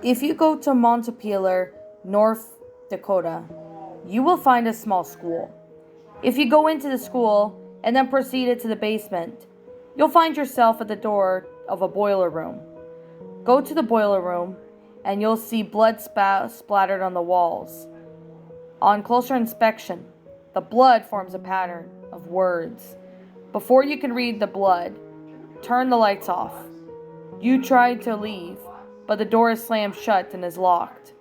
If you go to Montpelier, North Dakota, you will find a small school. If you go into the school and then proceed to the basement, you'll find yourself at the door of a boiler room. Go to the boiler room and you'll see blood splattered on the walls. On closer inspection, the blood forms a pattern of words. Before you can read the blood, turn the lights off. You try to leave, but the door is slammed shut and is locked.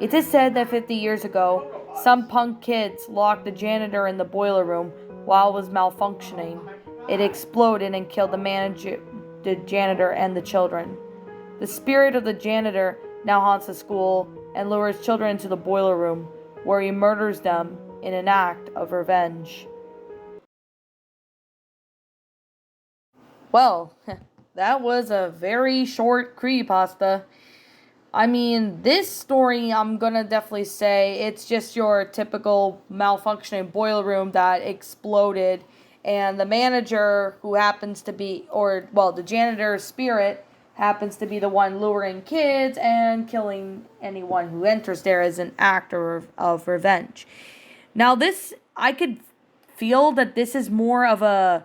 It is said that 50 years ago, some punk kids locked the janitor in the boiler room while it was malfunctioning. It exploded and killed the janitor and the children. The spirit of the janitor now haunts the school and lures children into the boiler room, where he murders them in an act of revenge. Well, that was a very short creepypasta. I mean, this story, I'm gonna definitely say it's just your typical malfunctioning boiler room that exploded, and the manager, who happens to be, the janitor's spirit, happens to be the one luring kids and killing anyone who enters there as an act of revenge. Now, I could feel that this is more of a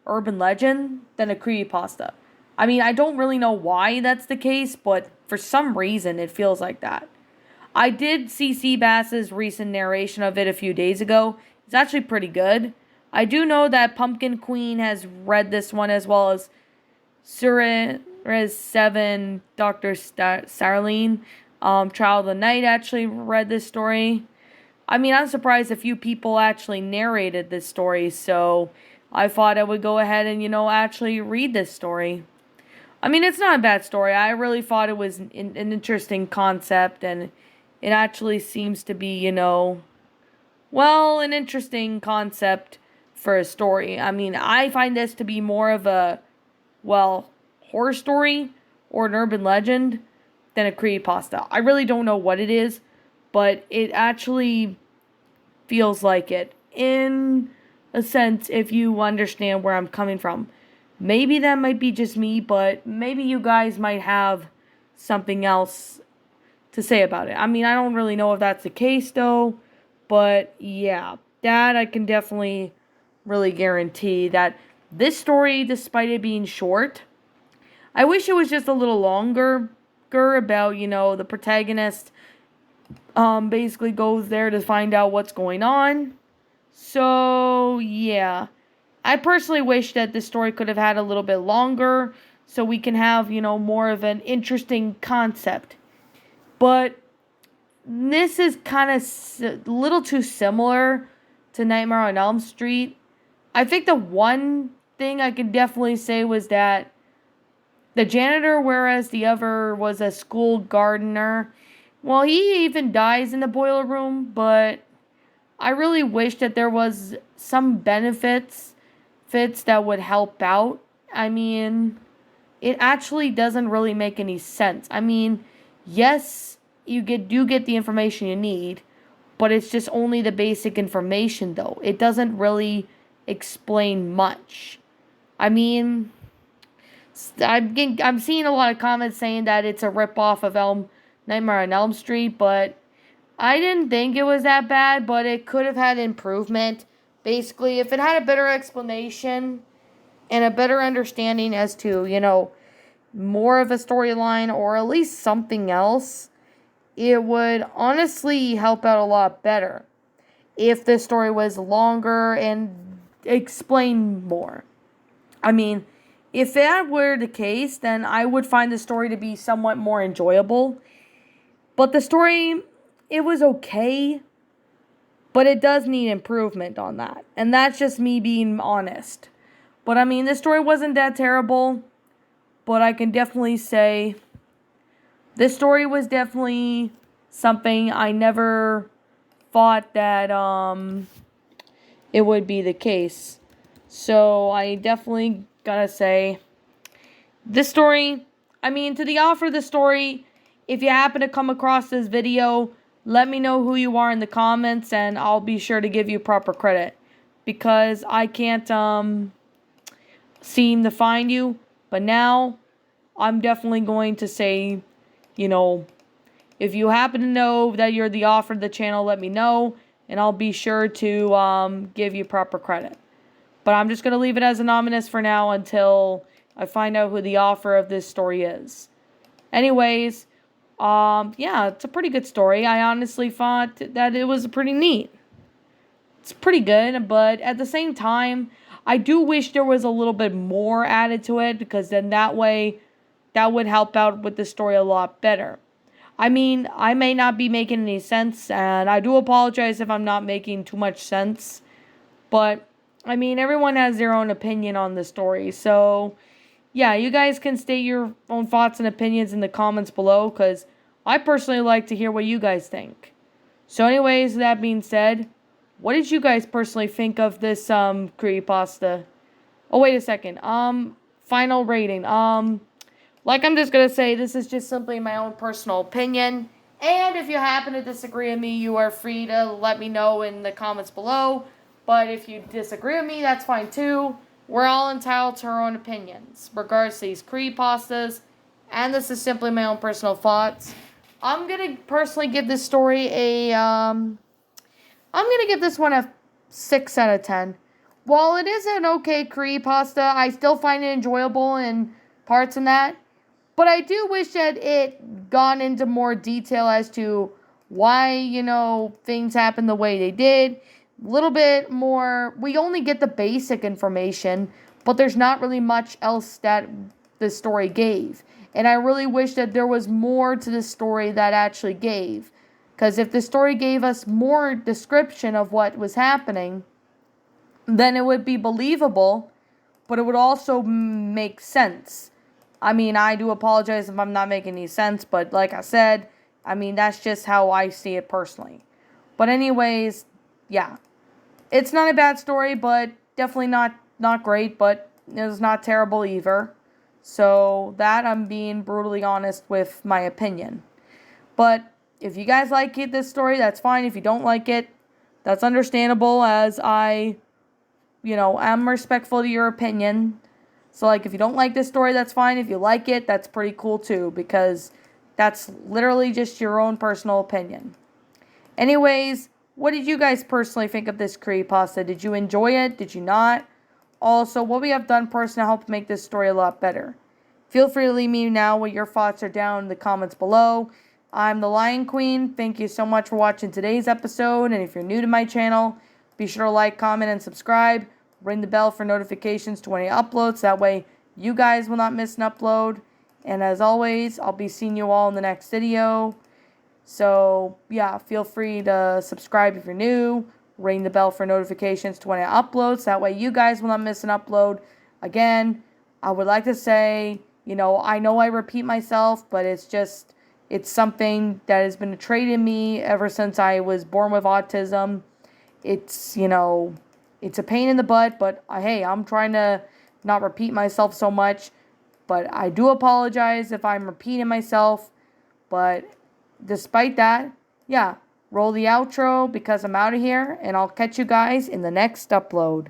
urban legend than a creepypasta. I mean, I don't really know why that's the case, but for some reason it feels like that. I did see Seabass's recent narration of it a few days ago. It's actually pretty good. I do know that Pumpkin Queen has read this one, as well as Res 7, Dr. Starline. Child of the Night actually read this story. I mean, I'm surprised a few people actually narrated this story, so I thought I would go ahead and, actually read this story. I mean, it's not a bad story. I really thought it was an interesting concept, and it actually seems to be, an interesting concept for a story. I mean, I find this to be more of a, horror story or an urban legend than a creepypasta. I really don't know what it is, but it actually feels like it, in a sense, if you understand where I'm coming from. Maybe that might be just me, but maybe you guys might have something else to say about it. I mean, I don't really know if that's the case, though, but yeah, that I can definitely really guarantee that this story, despite it being short, I wish it was just a little longer about, the protagonist basically goes there to find out what's going on. So, yeah. I personally wish that this story could have had a little bit longer, so we can have, more of an interesting concept. But this is kind of a little too similar to Nightmare on Elm Street. I think the one thing I could definitely say was that the janitor, whereas the other was a school gardener, well, he even dies in the boiler room, but I really wish that there was some benefits that would help out. I mean, it actually doesn't really make any sense. I mean, yes, you do get the information you need, but it's just only the basic information, though. It doesn't really explain much. I mean, I'm seeing a lot of comments saying that it's a ripoff of Nightmare on Elm Street, but I didn't think it was that bad, but it could have had improvement. Basically, if it had a better explanation and a better understanding as to, more of a storyline or at least something else, it would honestly help out a lot better if the story was longer and explained more. I mean, if that were the case, then I would find the story to be somewhat more enjoyable. But the story, it was okay, but it does need improvement on that. And that's just me being honest. But I mean, the story wasn't that terrible, but I can definitely say this story was definitely something I never thought that it would be the case. So I definitely gotta say, this story, I mean, to the author of the story, if you happen to come across this video, let me know who you are in the comments, and I'll be sure to give you proper credit, because I can't seem to find you. But now I'm definitely going to say, If you happen to know that you're the author of the channel, let me know, and I'll be sure to give you proper credit. But I'm just going to leave it as anonymous for now until I find out who the author of this story is. Anyways, yeah, it's a pretty good story. I honestly thought that it was pretty neat. It's pretty good, but at the same time, I do wish there was a little bit more added to it, because then that way, that would help out with the story a lot better. I mean, I may not be making any sense, and I do apologize if I'm not making too much sense, but, I mean, everyone has their own opinion on the story, so, yeah, you guys can state your own thoughts and opinions in the comments below, because I personally like to hear what you guys think. So anyways, that being said, what did you guys personally think of this creepypasta? Oh, wait a second. Final rating. Like I'm just gonna say, this is just simply my own personal opinion. And if you happen to disagree with me, you are free to let me know in the comments below. But if you disagree with me, that's fine too. We're all entitled to our own opinions, regardless of these creepypastas. And this is simply my own personal thoughts. I'm gonna personally give this story I'm gonna give this one a 6 out of 10. While it is an okay creepypasta, I still find it enjoyable in parts in that. But I do wish that it gone into more detail as to why, things happened the way they did. A little bit more. We only get the basic information, but there's not really much else that the story gave. And I really wish that there was more to the story that actually gave. Because if the story gave us more description of what was happening, then it would be believable, but it would also make sense. I mean, I do apologize if I'm not making any sense, but like I said, I mean, that's just how I see it personally. But anyways, yeah. It's not a bad story, but definitely not great, but it's not terrible either. So that I'm being brutally honest with my opinion. But if you guys like this story, that's fine. If you don't like it, that's understandable, as I, am respectful to your opinion. So, if you don't like this story, that's fine. If you like it, that's pretty cool too, because that's literally just your own personal opinion. Anyways, what did you guys personally think of this creepypasta? Did you enjoy it? Did you not? Also, what we have done personally to help make this story a lot better. Feel free to leave me now what your thoughts are down in the comments below. I'm the Lion Queen. Thank you so much for watching today's episode. And if you're new to my channel, be sure to like, comment, and subscribe. Ring the bell for notifications to any uploads. That way you guys will not miss an upload. And as always, I'll be seeing you all in the next video. So, yeah, feel free to subscribe if you're new. Ring the bell for notifications to any uploads. That way you guys will not miss an upload. Again, I would like to say, I know I repeat myself, but it's something that has been a trait in me ever since I was born with autism. It's, it's a pain in the butt, but hey, I'm trying to not repeat myself so much. But I do apologize if I'm repeating myself. But despite that, yeah, roll the outro because I'm out of here. And I'll catch you guys in the next upload.